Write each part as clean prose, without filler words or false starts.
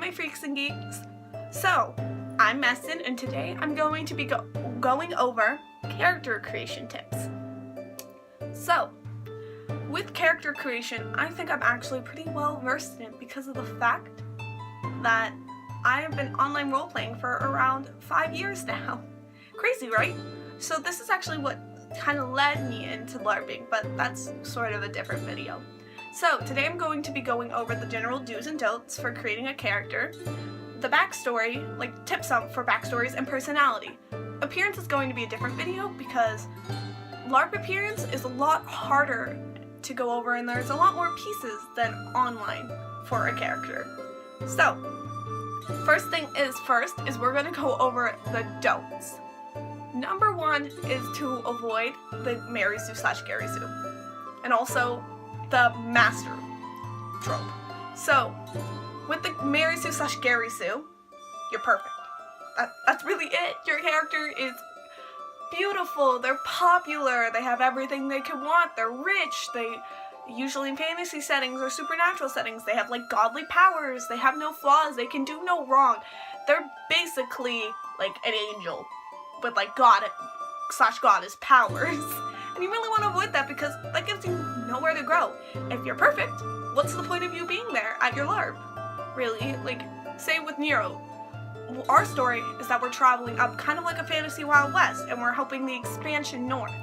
my freaks and geeks. So, I'm Meston, and today I'm going to be going over character creation tips. So, with character creation, I think I'm actually pretty well versed in it because of the fact that I have been online role-playing for around 5 years now. Crazy, right? So this is actually what kind of led me into LARPing, but that's sort of a different video. So today I'm going to be going over the general do's and don'ts for creating a character, the backstory, like tips for backstories and personality. Appearance is going to be a different video because LARP appearance is a lot harder to go over and there's a lot more pieces than online for a character. So, first thing is we're going to go over the don'ts. Number one is to avoid the Mary Sue/Gary Sue, and also the master trope. So, with the Mary Sue/Gary Sue, you're perfect. That's really it. Your character is beautiful, they're popular, they have everything they could want, they're rich, they usually in fantasy settings or supernatural settings, they have like godly powers, they have no flaws, they can do no wrong. They're basically like an angel with like God/goddess powers. And you really want to avoid that because that gives you nowhere to grow. If you're perfect, what's the point of you being there at your LARP? Really? Like, say with Nero, our story is that we're traveling up kind of like a fantasy Wild West and we're helping the expansion north.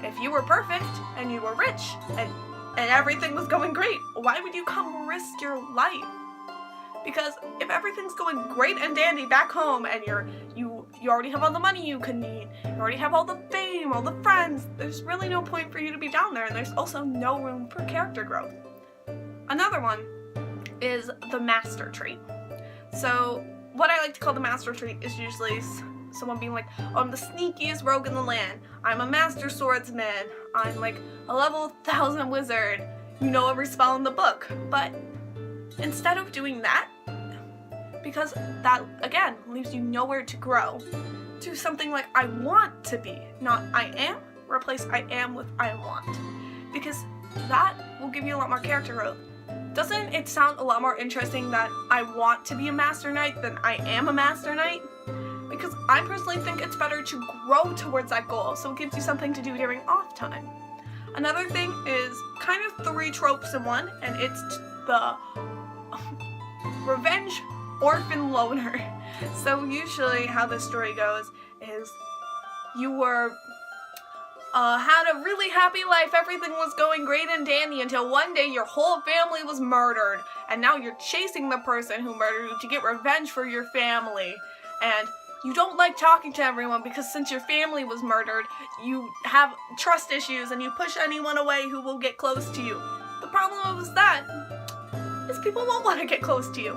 If you were perfect and you were rich and everything was going great, why would you come risk your life? Because if everything's going great and dandy back home and you already have all the money you could need, you already have all the fame, all the friends, there's really no point for you to be down there, and there's also no room for character growth. Another one is the master trait. So what I like to call the master trait is usually someone being like, oh, I'm the sneakiest rogue in the land, I'm a master swordsman, I'm like a level 1000 wizard, you know every spell in the book. But instead of doing that, because that again leaves you nowhere to grow, do something like I want to be, not I am. Replace I am with I want, because that will give you a lot more character growth. Doesn't it sound a lot more interesting that I want to be a master knight than I am a master knight? Because I personally think it's better to grow towards that goal, so it gives you something to do during off time. Another thing is kind of 3 tropes in one, and it's the revenge orphan loner. So usually how this story goes is you were had a really happy life, everything was going great and dandy until one day your whole family was murdered, and now you're chasing the person who murdered you to get revenge for your family. And you don't like talking to everyone because since your family was murdered, you have trust issues and you push anyone away who will get close to you. The problem with that is people won't want to get close to you.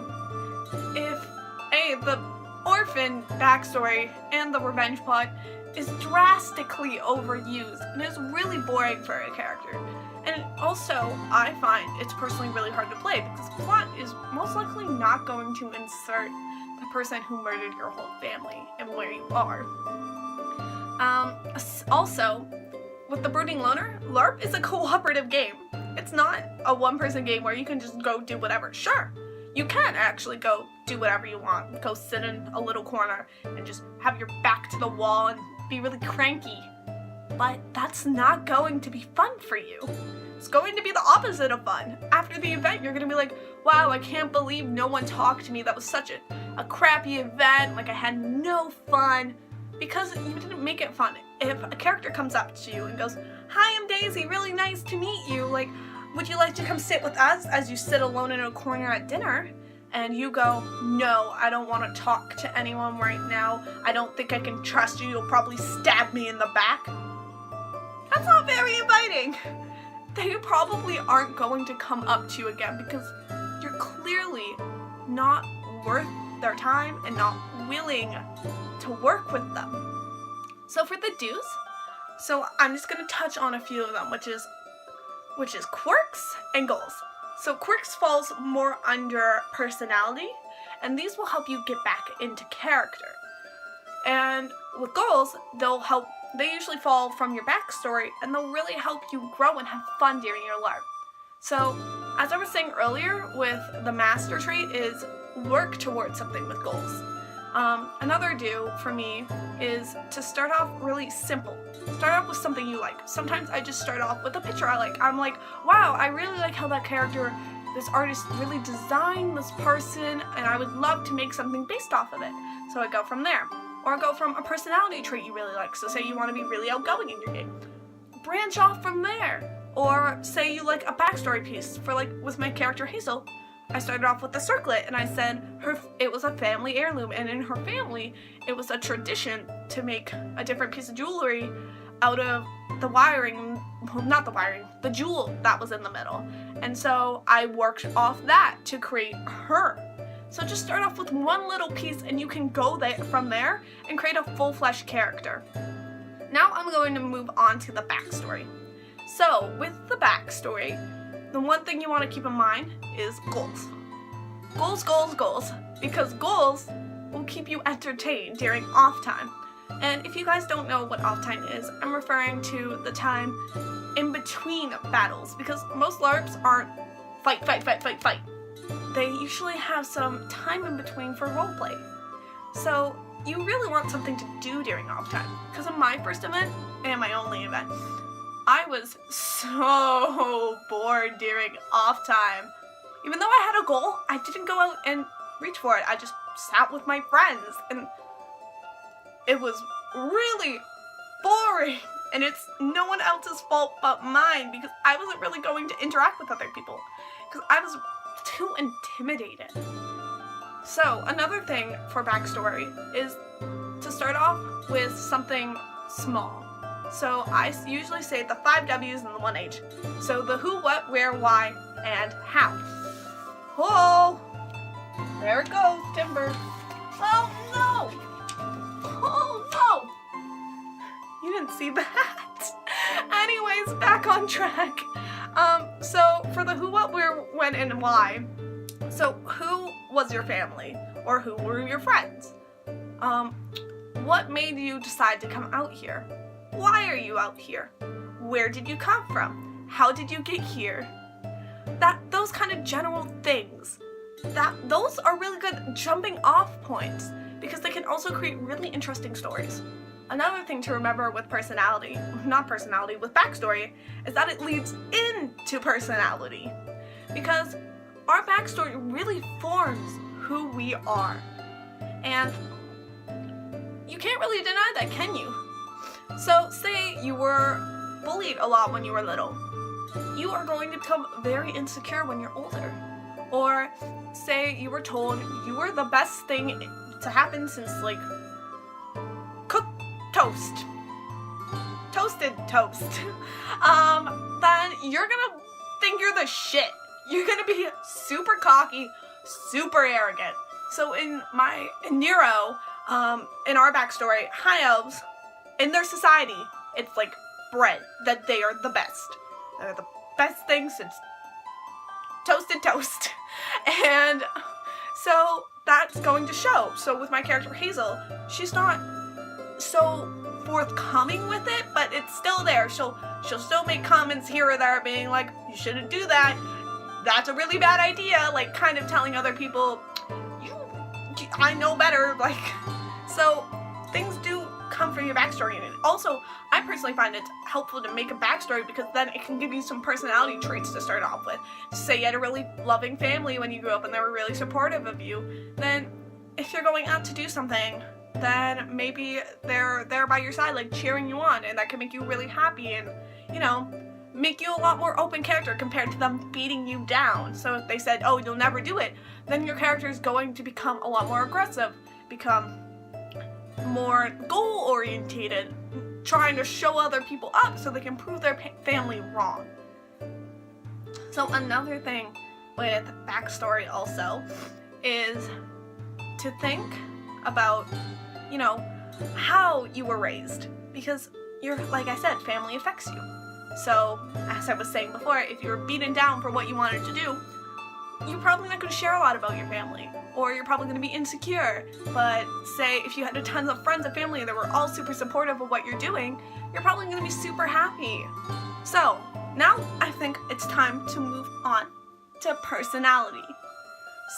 If the orphan backstory and the revenge plot is drastically overused and is really boring for a character. And also, I find it's personally really hard to play because plot is most likely not going to insert the person who murdered your whole family and where you are. Also, with the Brooding Loner, LARP is a cooperative game. It's not a one-person game where you can just go do whatever. Sure, you can actually go do whatever you want. Go sit in a little corner and just have your back to the wall and be really cranky. But that's not going to be fun for you. It's going to be the opposite of fun. After the event, you're gonna be like, wow, I can't believe no one talked to me. That was such a crappy event. Like, I had no fun. Because you didn't make it fun. If a character comes up to you and goes, hi, I'm Daisy, really nice to meet you. Like, would you like to come sit with us as you sit alone in a corner at dinner? And you go, no, I don't want to talk to anyone right now. I don't think I can trust you. You'll probably stab me in the back. That's not very inviting. They probably aren't going to come up to you again because you're clearly not worth their time and not willing to work with them. So for the do's, so I'm just going to touch on a few of them, which is quirks and goals. So quirks falls more under personality, and these will help you get back into character. And with goals, they usually fall from your backstory, and they'll really help you grow and have fun during your LARP. So, as I was saying earlier with the master trait is work towards something with goals. Another do for me is to start off really simple. Start off with something you like. Sometimes I just start off with a picture I like. I'm like, wow, I really like how that character, this artist really designed this person, and I would love to make something based off of it. So I go from there. Or go from a personality trait you really like. So say you want to be really outgoing in your game. Branch off from there. Or say you like a backstory piece. For like with my character Hazel, I started off with the circlet, and I said it was a family heirloom, and in her family it was a tradition to make a different piece of jewelry out of the wiring, well, not the wiring, the jewel that was in the middle. And so I worked off that to create her. So just start off with one little piece, and you can go from there and create a full-fledged character. Now I'm going to move on to the backstory. So with the backstory, the one thing you want to keep in mind is goals. Goals, goals, goals. Because goals will keep you entertained during off time. And if you guys don't know what off time is, I'm referring to the time in between battles. Because most LARPs aren't fight, fight, fight, fight, fight. They usually have some time in between for roleplay. So you really want something to do during off time. Because in my first event, and my only event, I was so bored during off time. Even though I had a goal, I didn't go out and reach for it. I just sat with my friends, and it was really boring. And it's no one else's fault but mine, because I wasn't really going to interact with other people because I was too intimidated. So another thing for backstory is to start off with something small. So I usually say the 5 W's and the 1 H. So the who, what, where, why, and how. Oh, there it goes, Timber. Oh no! Oh no! You didn't see that. Anyways, back on track. So for the who, what, where, when, and why. So who was your family? Or who were your friends? What made you decide to come out here? Why are you out here? Where did you come from? How did you get here? Those kind of general things. Those are really good jumping off points, because they can also create really interesting stories. Another thing to remember with with backstory, is that it leads into personality. Because our backstory really forms who we are. And you can't really deny that, can you? So say you were bullied a lot when you were little. You are going to become very insecure when you're older. Or say you were told you were the best thing to happen since like cooked toast. Toasted toast. Then you're gonna think you're the shit. You're gonna be super cocky, super arrogant. So in Nero, in our backstory, high elves, in their society, it's like bread, that they are the best. They're the best thing since toasted toast. And so that's going to show. So with my character Hazel, she's not so forthcoming with it, but it's still there. She'll still make comments here or there being like, you shouldn't do that. That's a really bad idea. Like kind of telling other people, I know better. Like, so things do come from your backstory. And also, I personally find it helpful to make a backstory because then it can give you some personality traits to start off with. Say you had a really loving family when you grew up and they were really supportive of you, then if you're going out to do something, then maybe they're there by your side, like cheering you on, and that can make you really happy and, you know, make you a lot more open character compared to them beating you down. So if they said, oh, you'll never do it, then your character is going to become a lot more aggressive, become more goal-orientated, trying to show other people up so they can prove their family wrong. So another thing with backstory also is to think about, you know, how you were raised, because like I said, family affects you. So as I was saying before, if you were beaten down for what you wanted to do, you're probably not going to share a lot about your family, or you're probably going to be insecure. But say if you had a ton of friends and family that were all super supportive of what you're doing, you're probably going to be super happy. So now I think it's time to move on to personality.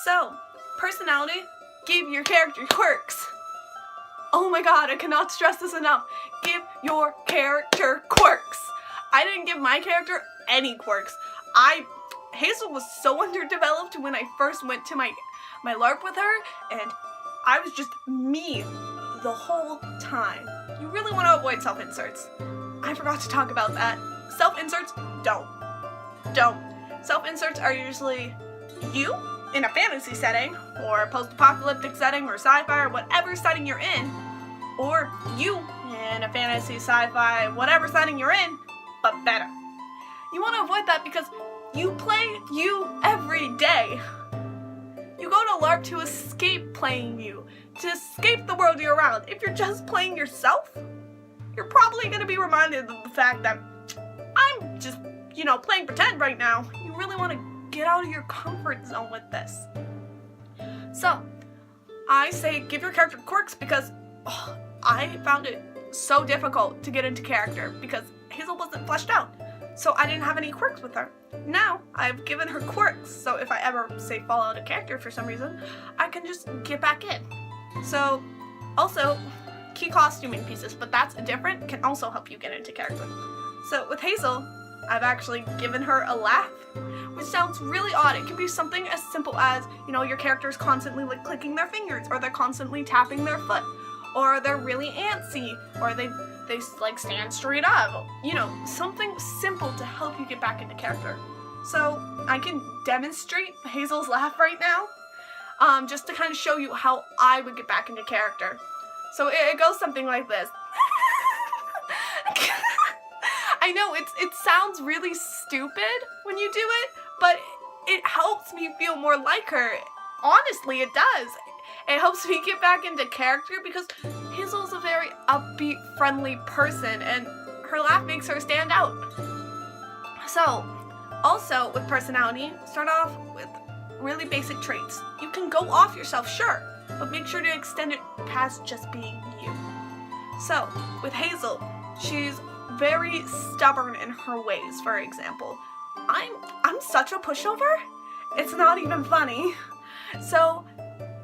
So personality, give your character quirks. Oh my god, I cannot stress this enough. Give your character quirks. I didn't give my character any quirks. Hazel was so underdeveloped when I first went to my LARP with her, and I was just me the whole time. You really want to avoid self-inserts. I forgot to talk about that. Self-inserts, don't. Self-inserts are usually you in a fantasy setting, or a post-apocalyptic setting, or sci-fi, or whatever setting you're in, or you in a fantasy, sci-fi, whatever setting you're in, but better. You want to avoid that because you play you every day. You go to LARP to escape playing you, to escape the world you're around. If you're just playing yourself, you're probably going to be reminded of the fact that I'm just, playing pretend right now. You really want to get out of your comfort zone with this. So, I say give your character quirks because I found it so difficult to get into character because Hazel wasn't fleshed out. So I didn't have any quirks with her. Now, I've given her quirks, so if I ever, say, fall out of character for some reason, I can just get back in. So, also, key costuming pieces, but that's different, can also help you get into character. So with Hazel, I've actually given her a laugh, which sounds really odd. It can be something as simple as, your character's constantly clicking their fingers, or they're constantly tapping their foot, or they're really antsy, or they stand straight up. Something simple to help you get back into character. So I can demonstrate Hazel's laugh right now, just to kind of show you how I would get back into character. So it goes something like this. I know it sounds really stupid when you do it, but it helps me feel more like her. Honestly, it does. It helps me get back into character because Hazel's a very upbeat, friendly person, and her laugh makes her stand out. So, also with personality, start off with really basic traits. You can go off yourself, sure, but make sure to extend it past just being you. So, with Hazel, she's very stubborn in her ways, for example. I'm such a pushover, it's not even funny. So,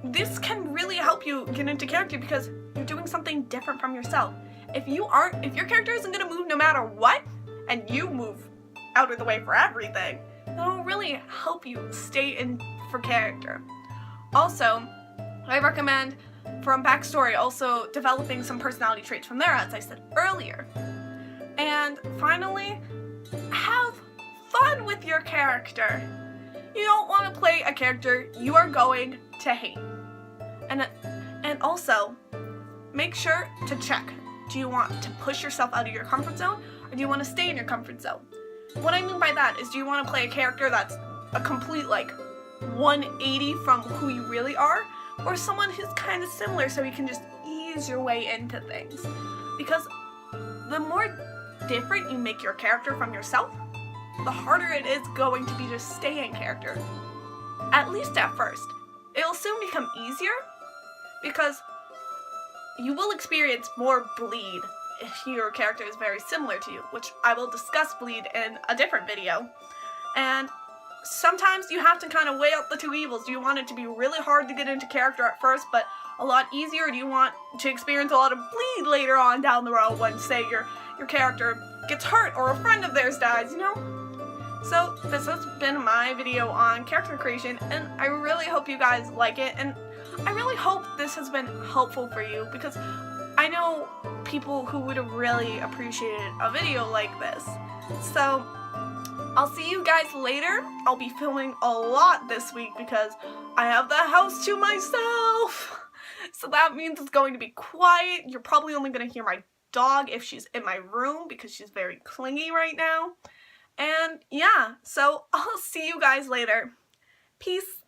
this can really help you get into character because you're doing something different from yourself. If your character isn't gonna move no matter what, and you move out of the way for everything, that'll really help you stay in for character. Also, I recommend, from backstory, also developing some personality traits from there, as I said earlier. And finally, have fun with your character. You don't want to play a character you are going to hate. And also, make sure to check. Do you want to push yourself out of your comfort zone, or do you want to stay in your comfort zone? What I mean by that is, do you want to play a character that's a complete, 180 from who you really are, or someone who's kind of similar so you can just ease your way into things? Because the more different you make your character from yourself, the harder it is going to be to stay in character. At least at first. It'll soon become easier because you will experience more bleed if your character is very similar to you, which I will discuss bleed in a different video. And sometimes you have to kind of weigh out the two evils. Do you want it to be really hard to get into character at first, but a lot easier, or do you want to experience a lot of bleed later on down the road when, say, your character gets hurt or a friend of theirs dies, So this has been my video on character creation, and I really hope you guys like it, and I really hope this has been helpful for you because I know people who would have really appreciated a video like this. So I'll see you guys later. I'll be filming a lot this week because I have the house to myself. So that means it's going to be quiet. You're probably only going to hear my dog if she's in my room because she's very clingy right now. And yeah, so I'll see you guys later. Peace.